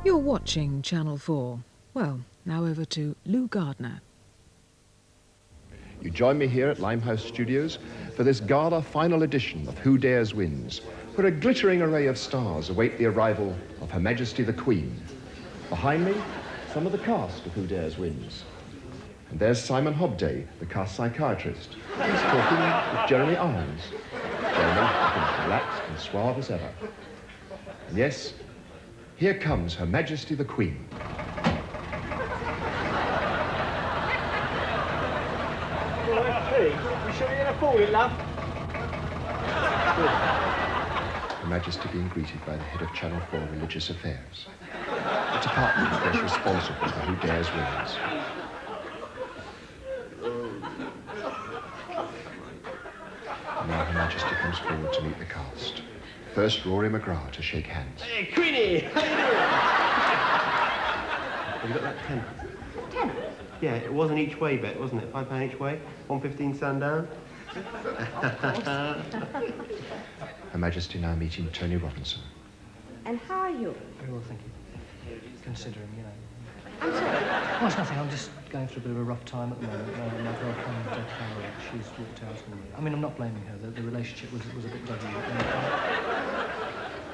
You're watching Channel 4. Well, now over to Lou Gardner. You join me here at Limehouse Studios for this gala final edition of Who Dares Wins, where a glittering array of stars await the arrival of Her Majesty the Queen. Behind me, some of the cast of Who Dares Wins. And there's Simon Hobday, the cast psychiatrist. He's talking with Jeremy Irons. Jeremy looking as relaxed and suave as ever. And yes, here comes Her Majesty the Queen. Hey, you sure you're gonna fall in love? Her Majesty being greeted by the head of Channel 4 Religious Affairs. The department that's responsible for Who Dares Wins. And now Her Majesty comes forward to meet the cast. First, Rory McGrath to shake hands. Hey, Queenie! How you doing? Have you got that 10? 10? Yeah, it was an each way bet, wasn't it? £5 each way, 1.15 sundown. Her Majesty now meeting Tony Robinson. And how are you? Very well, thank you. Considering, you know. I'm sorry. Oh, it's nothing. I'm just going through a bit of a rough time at the moment. My girlfriend, Carol, she's walked out on me. I mean, I'm not blaming her. The relationship was a bit dodgy.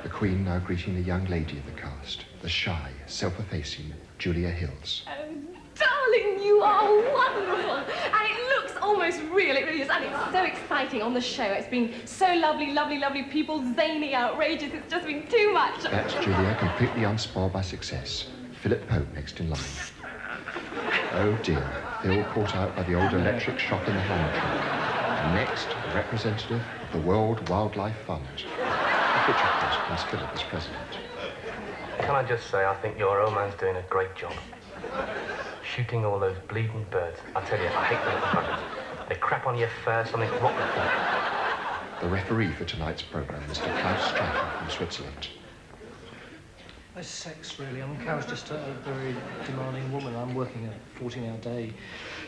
The Queen now greeting the young lady of the cast, the shy, self-effacing Julia Hills. Oh, darling, you are wonderful. And it looks almost real, it really is. And it's so exciting on the show. It's been so lovely, lovely, lovely people, zany, outrageous. It's just been too much. That's Julia, completely unspoiled by success. Philip Pope next in line. Oh dear, they're all caught out by the old electric shock in the helmet. And next, a representative of the World Wildlife Fund. Of which, of course, Prince Philip is president. Can I just say, I think your old man's doing a great job. Shooting all those bleeding birds. I tell you, I hate them little buggers. They crap on your fur, something rotten. The referee for tonight's programme, Mr. Klaus Streicher from Switzerland. It's sex, really. I mean, Carol's just a very demanding woman. I'm working a 14-hour day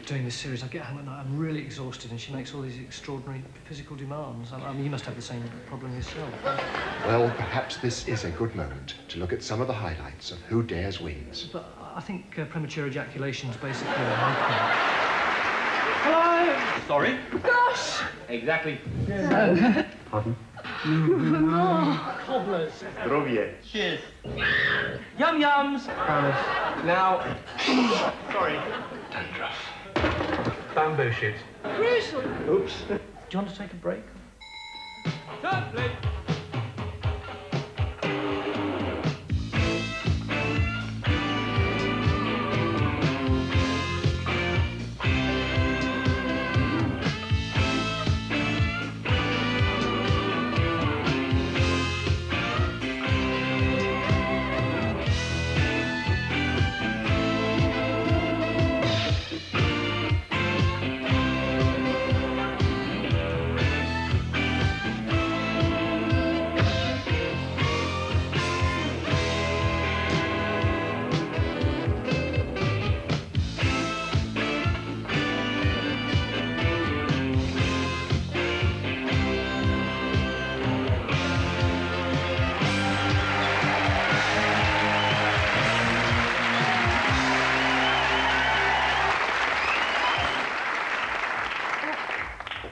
doing this series. I get home at night, I'm really exhausted, and she makes all these extraordinary physical demands. I mean, you must have the same problem yourself. Well, perhaps this is a good moment to look at some of the highlights of Who Dares Wins. But I think premature ejaculation is basically a no-point. Hello! Sorry? Gosh! Exactly. Pardon? Cobblers. Zdrowie. Cheers. Yum-yums. Promise. Now... Sorry. Dandruff. Bamboo shoots. Crucial. Oops. Do you want to take a break?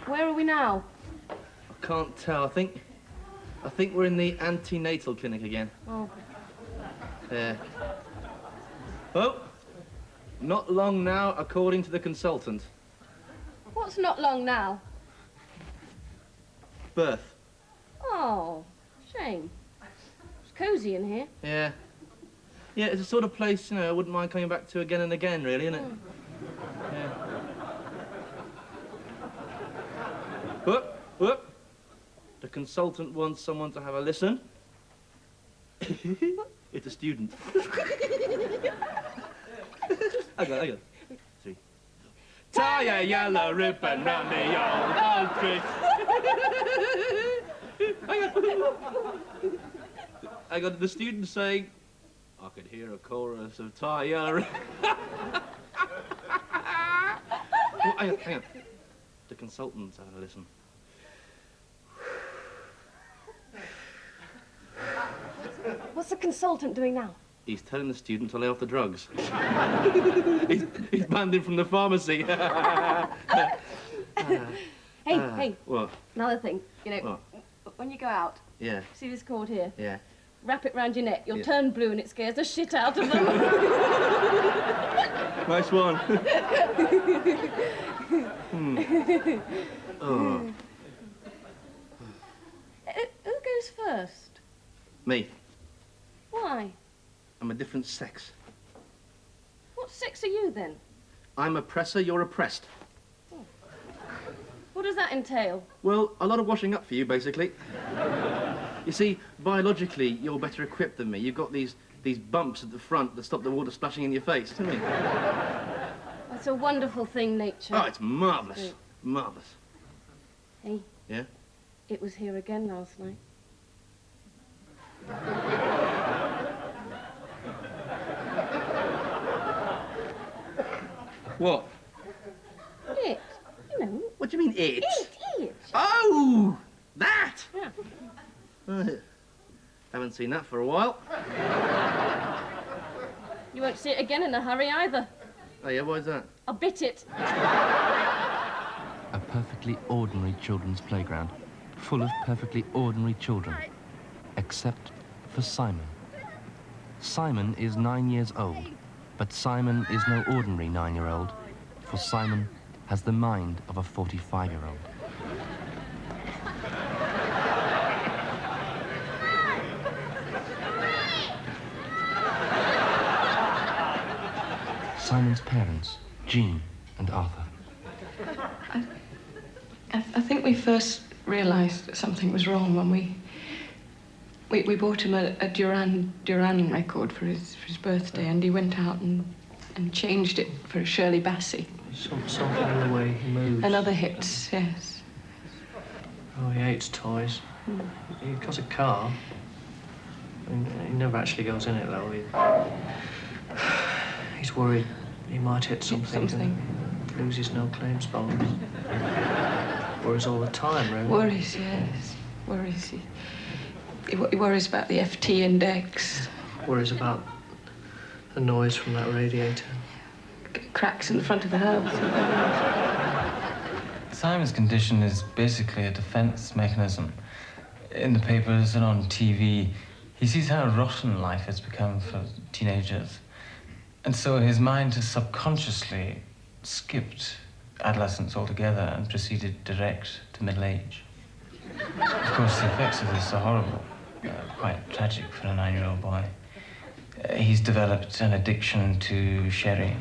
Where are we now? I can't tell. I think we're in the antenatal clinic again. Oh. There. Oh, not long now, according to the consultant. What's not long now? Birth. Oh, shame. It's cosy in here. Yeah. Yeah, it's a sort of place, you know, I wouldn't mind coming back to again and again, really, isn't it? Yeah. Whoop, whoop. The consultant wants someone to have a listen. It's a student. Hang on. 3. Tie a yellow ribbon round the old oak tree. I got the student saying, I could hear a chorus of tie a ribbon. Hang on. The consultant's having a listen. What's the consultant doing now? He's telling the student to lay off the drugs. he's banned him from the pharmacy. Hey. What? Another thing, you know, What? when you go out, Yeah. see this cord here? Yeah. Wrap it round your neck. You'll Yeah. turn blue and it scares the shit out of them. Nice one. Oh. Who goes first? Me. Why? I'm a different sex. What sex are you then? I'm oppressor, you're oppressed. What does that entail? Well, a lot of washing up for you, basically. You see, biologically, you're better equipped than me. You've got these bumps at the front that stop the water splashing in your face, do you know what I mean? It's a wonderful thing, nature. Oh, it's marvellous. Marvellous. Hey, Yeah? it was here again last night. What? It, you know. What do you mean, it? It. Oh! That! Yeah. Haven't seen that for a while. You won't see it again in a hurry either. Oh, yeah, why is that? I'll bit it. A perfectly ordinary children's playground, full of perfectly ordinary children, except for Simon. Simon is 9 years old, but Simon is no ordinary 9-year-old, for Simon has the mind of a 45-year-old. Simon's parents, Jean and Arthur. I think we first realised that something was wrong when we bought him a Duran record for his birthday, and he went out and changed it for a Shirley Bassey. Something in the way he moves. And other hits, yes. Oh, he hates toys. He's got a car. He never actually goes in it, though. He's worried he might hit something. And lose his no-claims bonds. Worries all the time, really. Worries, yes. Worries. He worries about the FT index. Worries about the noise from that radiator. Cracks in the front of the house. Simon's condition is basically a defense mechanism. In the papers and on TV, he sees how rotten life has become for teenagers. And so his mind has subconsciously skipped adolescence altogether and proceeded direct to middle age. Of course, the effects of this are horrible, quite tragic for a 9-year-old boy. He's developed an addiction to sherry.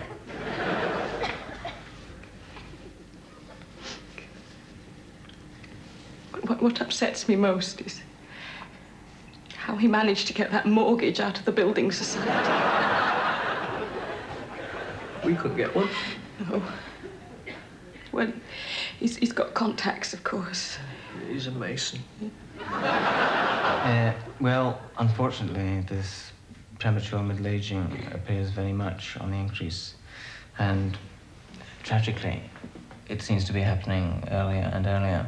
What upsets me most is how he managed to get that mortgage out of the building society. We could get one. No. Well, he's got contacts, of course. He's a mason. Well, unfortunately, this premature middle-aging appears very much on the increase. And tragically, it seems to be happening earlier and earlier.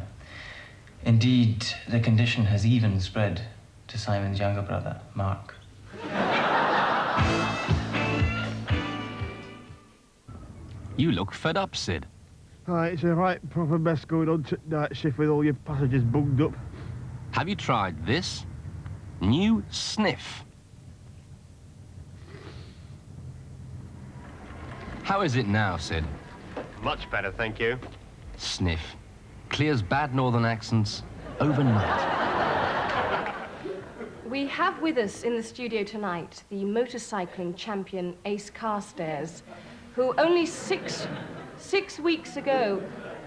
Indeed, the condition has even spread to Simon's younger brother, Mark. You look fed up, Sid. It's a right proper mess going on night shift with all your passengers bunged up. Have you tried this? New Sniff. How is it now, Sid? Much better, thank you. Sniff. Clears bad northern accents overnight. We have with us in the studio tonight the motorcycling champion Ace Carstairs, who only six weeks ago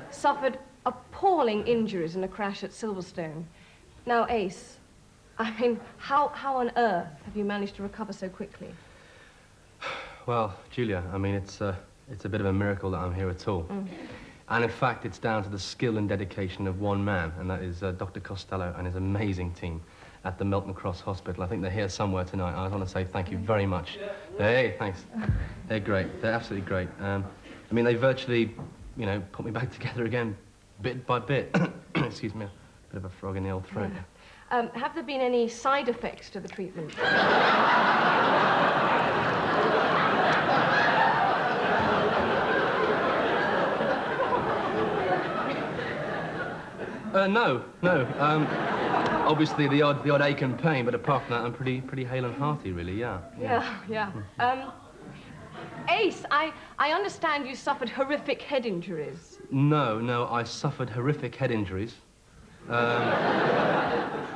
suffered appalling injuries in a crash at Silverstone. Now, Ace, I mean, how on earth have you managed to recover so quickly? Well, Julia, I mean, it's a bit of a miracle that I'm here at all. And in fact, it's down to the skill and dedication of one man, and that is Dr. Costello and his amazing team at the Melton Cross Hospital. I think they're here somewhere tonight. I want to say thank you very much. Hey, thanks. They're great. They're absolutely great. I mean, they virtually, you know, put me back together again, bit by bit. Excuse me, a bit of a frog in the old throat. Have there been any side effects to the treatment? No. Obviously the odd ache and pain, but apart from that, I'm pretty hale and hearty, really. Yeah. Yeah. Ace, I understand you suffered horrific head injuries. No, I suffered horrific head injuries.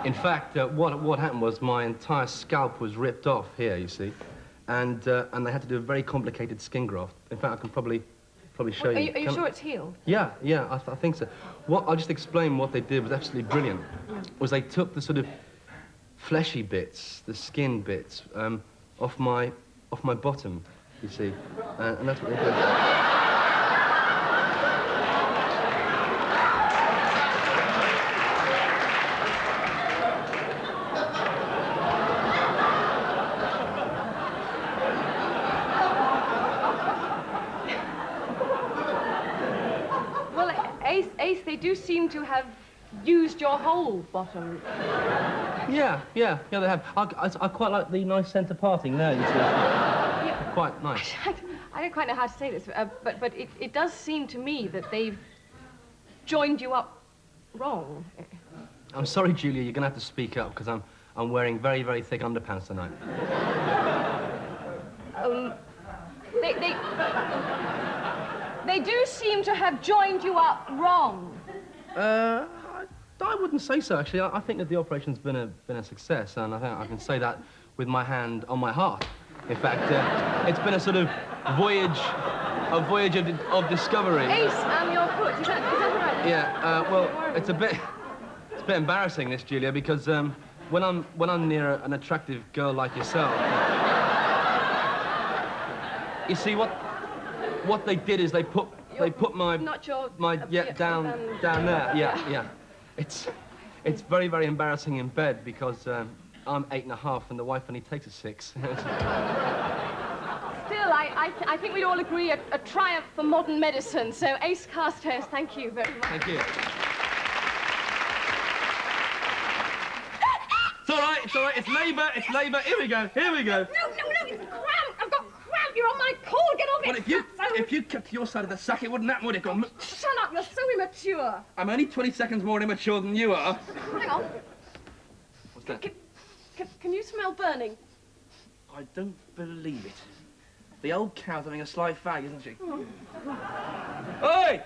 In fact, what happened was my entire scalp was ripped off here, you see, and they had to do a very complicated skin graft. In fact, I can probably show you. Are you sure it's healed? Yeah, I think so. I'll just explain what they did was absolutely brilliant. Was they took the sort of fleshy bits, the skin bits, off my bottom, you see, and that's what they did. Ace, they do seem to have used your whole bottom. Yeah, they have. I quite like the nice centre parting there, you see. Yeah. Quite nice. I don't quite know how to say this, but it does seem to me that they've joined you up wrong. I'm sorry, Julia, you're going to have to speak up, because I'm wearing very, very thick underpants tonight. They do seem to have joined you up wrong. I wouldn't say so, actually. I think that the operation's been a success, and I think I can say that with my hand on my heart. In fact, it's been a sort of voyage of discovery. Ace, your foot. Is that right? Yeah. Well, it's a bit embarrassing, this, Julia, because when I'm near an attractive girl like yourself, you see what they did is they put my down there. Yeah. It's very, very embarrassing in bed because I'm 8.5 and the wife only takes a 6. Still, I think we'd all agree a triumph for modern medicine. So, Ace Carstairs, thank you very much. Thank you. It's all right. It's labour. Here we go. No, it's cramp. I've got cramp. You're on my cord. Get off it. Well, if you kept your side of the sack, it wouldn't happen, would it? Go on. Shut up. You're so immature. I'm only 20 seconds more immature than you are. Hang on. What's that? Can you smell burning? I don't believe it. The old cow's having a sly fag, isn't she? Oi!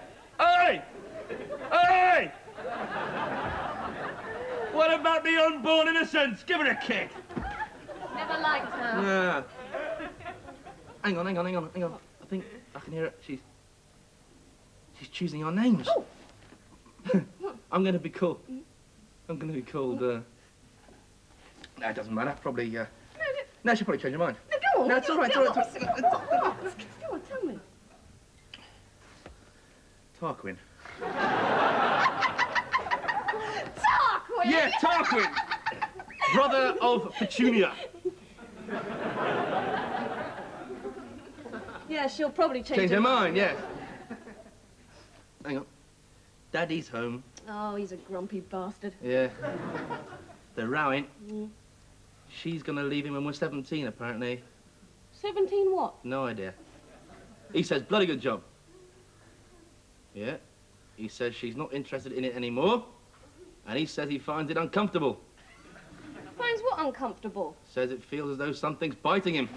What about the unborn innocents? Give her a kick. Never liked her. Yeah. Hang on. I think I can hear it. She's choosing our names. Oh. I'm going to be called. No, it doesn't matter. Probably. No, she'll probably change her mind. No, go on. No, it's all right. Go on, tell me. Tarquin. Tarquin? Yeah, Tarquin. Brother of Petunia. Yeah, she'll probably Change her mind, yes. Hang on. Daddy's home. Oh, he's a grumpy bastard. Yeah. They're rowing. She's gonna leave him when we're 17, apparently. 17 what? No idea. He says, bloody good job. Yeah. He says she's not interested in it anymore. And he says he finds it uncomfortable. Finds what uncomfortable? Says it feels as though something's biting him.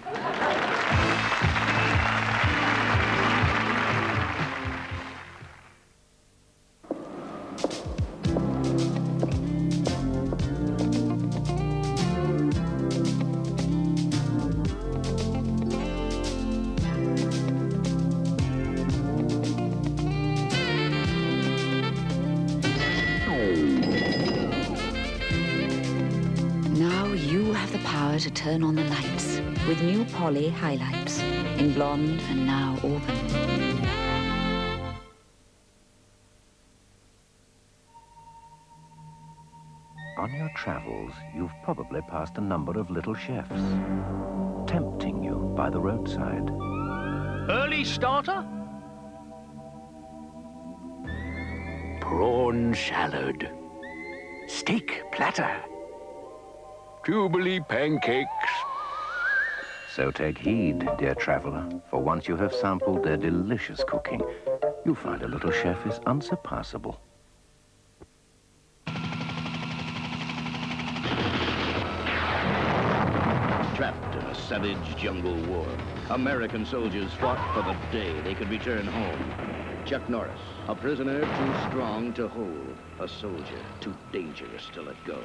To turn on the lights with new Polly highlights in blonde and now auburn. On your travels, you've probably passed a number of little chefs, tempting you by the roadside. Early starter? Prawn salad. Steak platter. Jubilee pancakes. So take heed, dear traveller, for once you have sampled their delicious cooking, you find a little chef is unsurpassable. Trapped in a savage jungle war, American soldiers fought for the day they could return home. Chuck Norris, a prisoner too strong to hold, a soldier too dangerous to let go.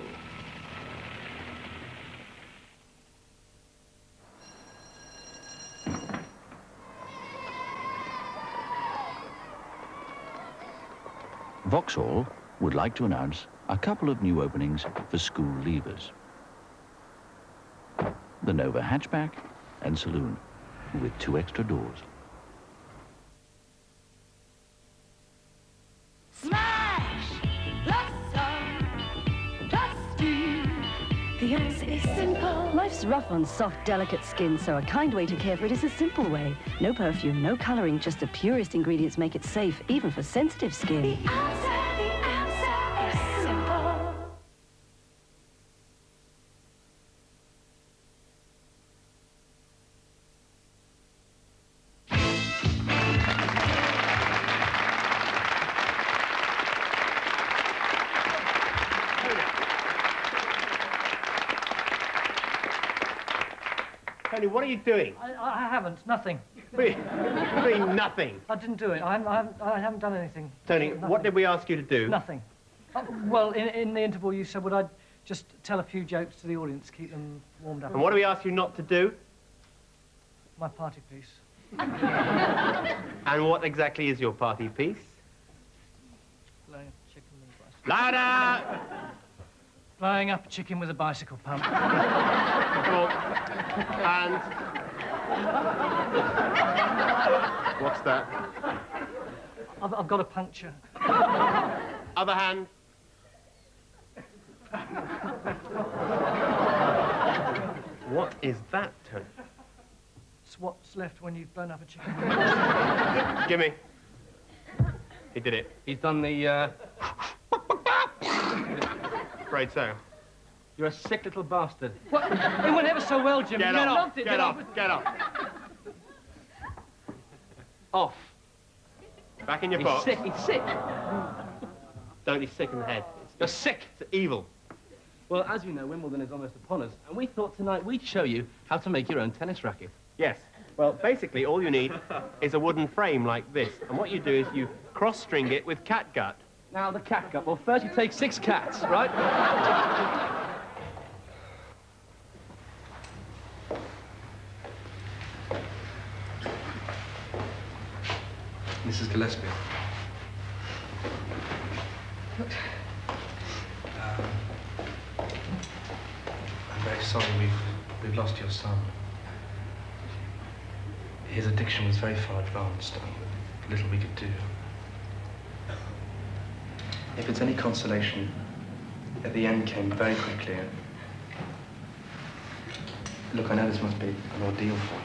Vauxhall would like to announce a couple of new openings for school leavers. The Nova hatchback and saloon, with 2 extra doors. Smash! Blossom! Dusty! The answer is simple. Life's rough on soft, delicate skin, so a kind way to care for it is a simple way. No perfume, no colouring, just the purest ingredients make it safe, even for sensitive skin. The answer is simple. Tony, what are you doing? I haven't. Nothing. What do you mean, nothing? I didn't do it. I haven't done anything. Tony, Nothing. what did we ask you to do? Nothing. Well, in the interval, you said, would I just tell a few jokes to the audience, keep them warmed up? And what do we ask you not to do? My party piece. And what exactly is your party piece? Blowing up a chicken with a bicycle. Louder! Blowing up a chicken with a bicycle pump. Cool. And... What's that? I've got a puncture. Other hand. What is that, Tony? It's what's left when you've blown up a chicken. Gimme. He did it. He's done the, Afraid so. You're a sick little bastard. What? It went ever so well, Jim. Get You off. loved it. Get off. Get off. Off. Back in your He's box. sick. He's sick. Don't be sick in the head. You're sick. It's evil. Well, as you know, Wimbledon is almost upon us, and we thought tonight we'd show you how to make your own tennis racket. Yes. Well, basically, all you need is a wooden frame like this. And what you do is you cross-string it with catgut. Now, the catgut. Well, first you take 6 cats, right? Mrs. Gillespie. I'm very sorry we've lost your son. His addiction was very far advanced, and little we could do. If it's any consolation, at the end came very quickly. Look, I know this must be an ordeal for you.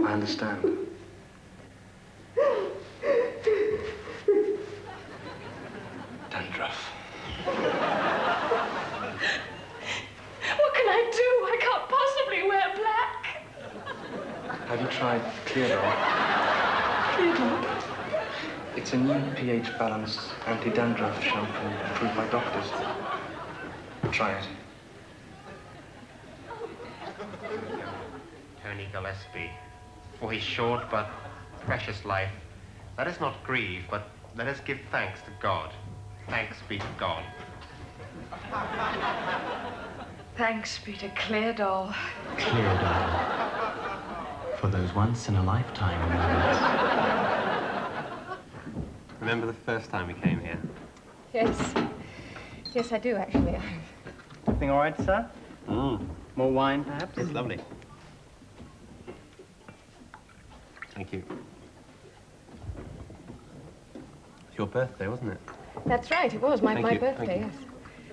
I understand. Dandruff. What can I do? I can't possibly wear black. Have you tried Cleardol? Cleardol? It's a new pH-balanced anti-dandruff shampoo approved by doctors. Try it. Tony Gillespie, for his short but precious life, let us not grieve, but let us give thanks to God. Thanks be to God. Thanks be to Cleardol. Cleardol. For those once-in-a-lifetime moments. Remember the first time we came here? Yes. Yes, I do, actually. Everything all right, sir? More wine, perhaps? It's lovely. Thank you. your birthday, wasn't it? That's right, it was my Thank you, birthday, thank you. yes.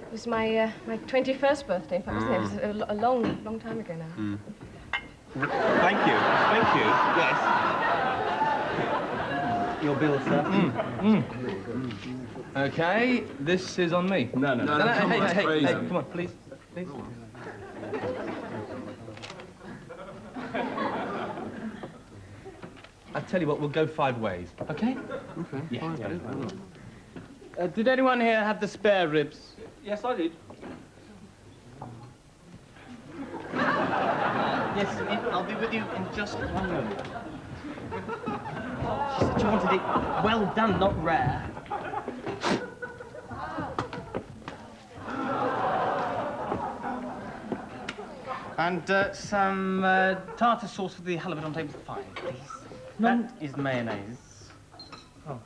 It was my 21st birthday, in fact, wasn't it? It was a long time ago now. Thank you. Thank you. Yes. Your bill, sir. Okay, this is on me. No, come on, hey, come on, please. I tell you what, we'll go 5 ways, okay? Okay. Yeah. Did anyone here have the spare ribs? Yes, I did. Yes, I'll be with you in just 1 moment. She said she wanted it well done, not rare. And some tartar sauce for the halibut on table 5, please. That is mayonnaise. Oh.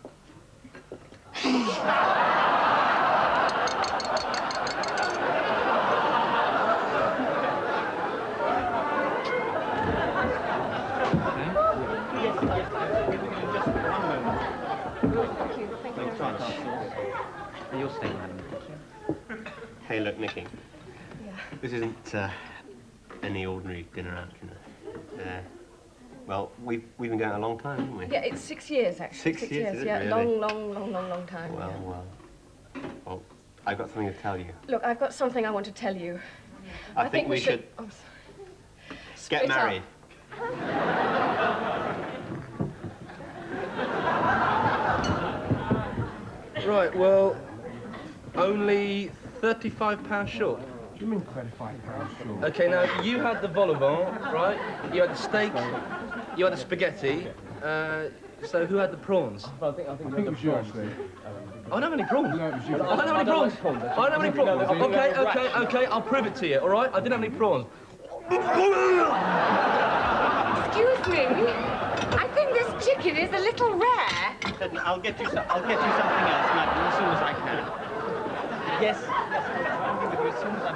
You'll stay, madam. Hey, look, Nicky. Yeah. This isn't any ordinary dinner out, you know. Well, we've been going a long time, haven't we? Yeah, it's 6 years, actually. 6 years, is it yeah. really? Long time. Well, yeah. Well, I've got something to tell you. Look, I've got something I want to tell you. I think we should Oh, sorry. get Straight up. married. Right, well, only £35 short. What do you mean £35 short? Okay, now, you had the vol au vent, right? You had the steak, you had the spaghetti, so who had the prawns? I think it was you, actually. I don't have any prawns. No, it was you. I don't have any prawns. I don't have any prawns. Okay, I'll prove it to you, all right? I didn't have any prawns. Excuse me. I think this chicken is a little rare. I'll get you something else, madam, as soon as I can. Yes, I'll be with you as soon as I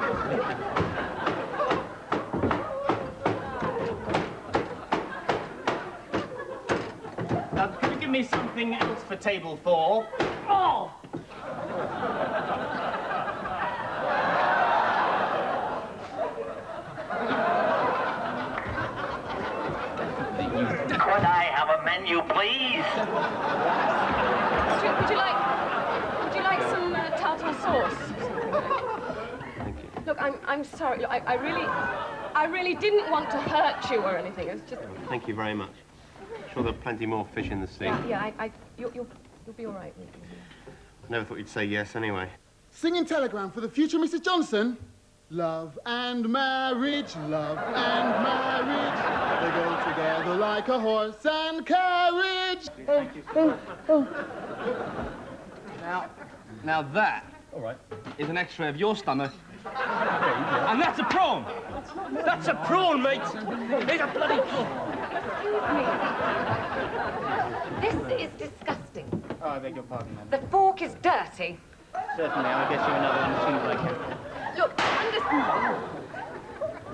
can. Could you give me something else for table 4? Oh! Could I have a menu, please? Would you like some tartar sauce? Thank you. Look, I'm sorry. Look, I really didn't want to hurt you or anything. It was just. Thank you very much. I'm sure there are plenty more fish in the sea. Yeah, you'll be all right. I never thought you'd say yes anyway. Singing telegram for the future Mrs. Johnson. Love and marriage, love and marriage. They go together like a horse and carriage. Now that is an X-ray of your stomach, and that's a prawn. That's a prawn, mate. It's a bloody prawn. This is disgusting. Oh, I beg your pardon, madam. The fork is dirty. Certainly, I'll get you another one as soon as I can. Look,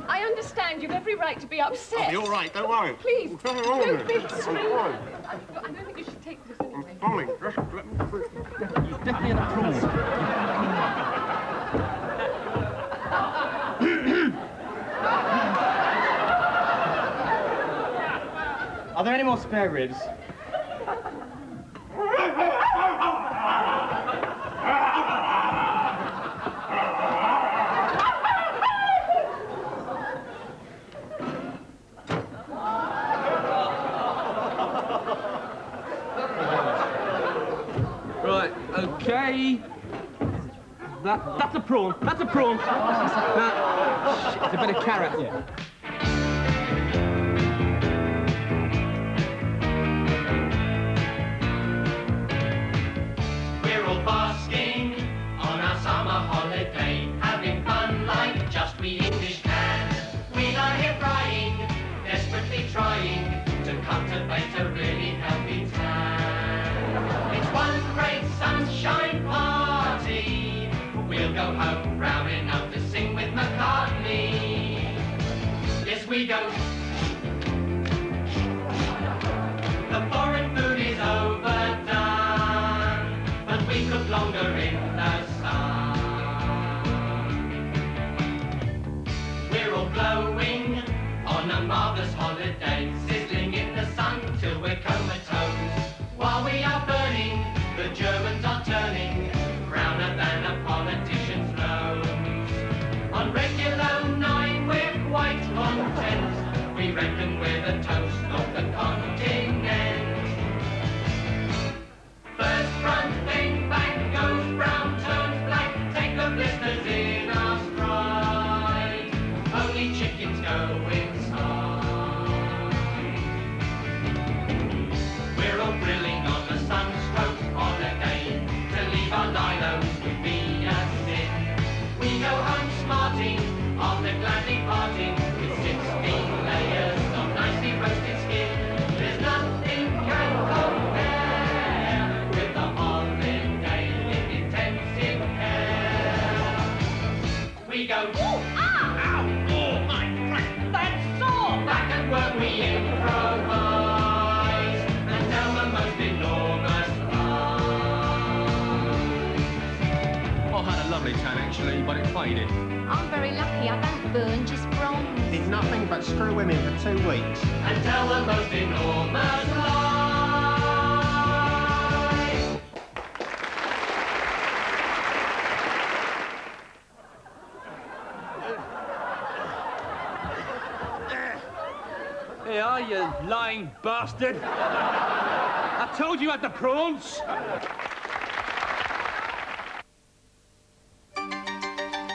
I understand you've every right to be upset. I'll be all right, don't worry. Please, What's wrong with don't be me? extreme. I'm fine. Look, I don't think you should take this anyway. Darling, just let me through. You definitely had a prawn. Are there any more spare ribs? Right, okay. That's a prawn. That's a prawn. Now, it's a bit of carrot. Yeah. We're all basking on our summer holiday, having fun like just we English can. We lie here crying, desperately trying to cultivate a really healthy tan. It's one great sunshine party. We'll go home brown enough to sing with McCartney. Yes, we go. The foreign food is overdone. Unfortunately, but it faded. I'm very lucky. I don't burn, just bronze. Did nothing but screw women for 2 weeks. And tell the most enormous lie. Here are you, lying bastard. I told you had the prawns.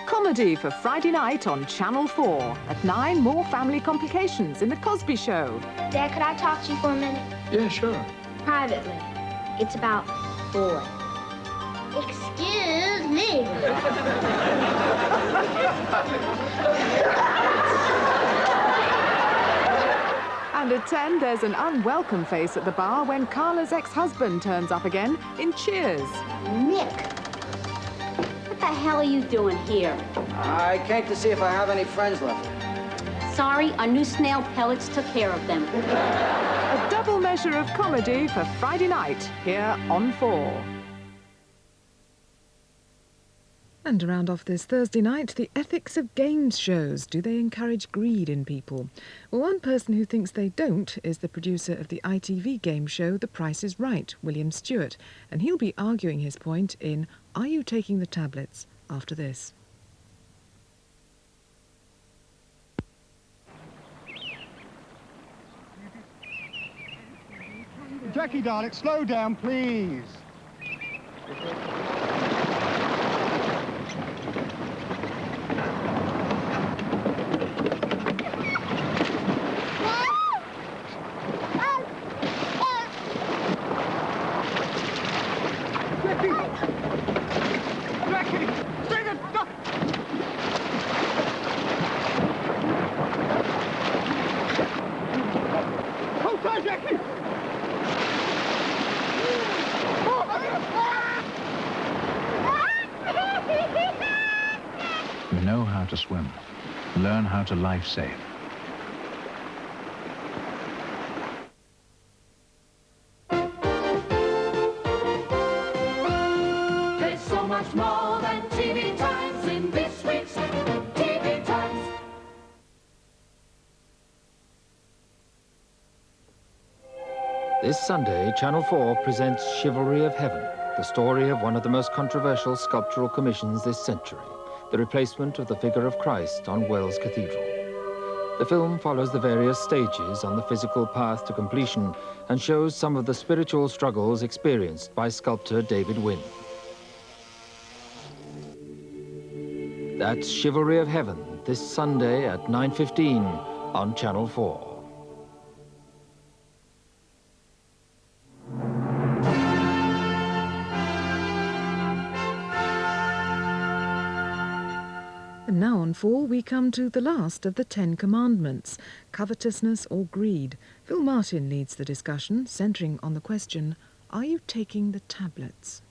Comedy for Friday night on Channel 4. At 9, more family complications in The Cosby Show. Dad, could I talk to you for a minute? Yeah, sure. Privately. It's about boy. Excuse me. And at 10, there's an unwelcome face at the bar when Carla's ex-husband turns up again in Cheers. Nick, what the hell are you doing here? I came to see if I have any friends left. Sorry, our new snail pellets took care of them. A double measure of comedy for Friday night here on 4. And to round off this Thursday night, the ethics of games shows. Do they encourage greed in people? Well, one person who thinks they don't is the producer of the ITV game show The Price is Right, William Stewart. And he'll be arguing his point in Are You Taking the Tablets? After this. Jackie, darling, slow down, please. Know how to swim. Learn how to life save. There's so much more than TV Times in this week's TV Times. This Sunday, Channel 4 presents Chivalry of Heaven, the story of one of the most controversial sculptural commissions this century, the replacement of the figure of Christ on Wells Cathedral. The film follows the various stages on the physical path to completion and shows some of the spiritual struggles experienced by sculptor David Wynne. That's Chivalry of Heaven, this Sunday at 9:15 on Channel 4. And now on 4, we come to the last of the 10 Commandments, covetousness or greed. Phil Martin leads the discussion, centering on the question, are you taking the tablets?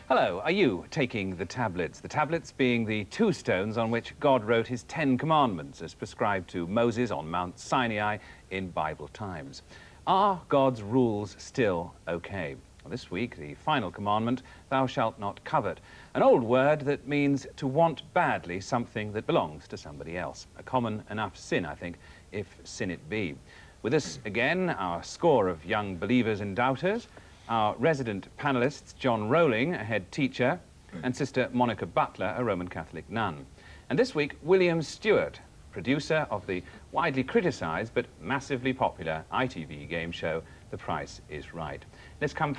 Hello, are you taking the tablets? The tablets being the 2 stones on which God wrote his 10 commandments as prescribed to Moses on Mount Sinai in Bible times. Are God's rules still okay? Well, this week, the final commandment, thou shalt not covet, an old word that means to want badly something that belongs to somebody else. A common enough sin, I think, if sin it be. With us again, our score of young believers and doubters, our resident panellists, John Rowling, a head teacher, and Sister Monica Butler, a Roman Catholic nun. And this week, William Stewart, producer of the widely criticised but massively popular ITV game show, The Price is Right. Let's come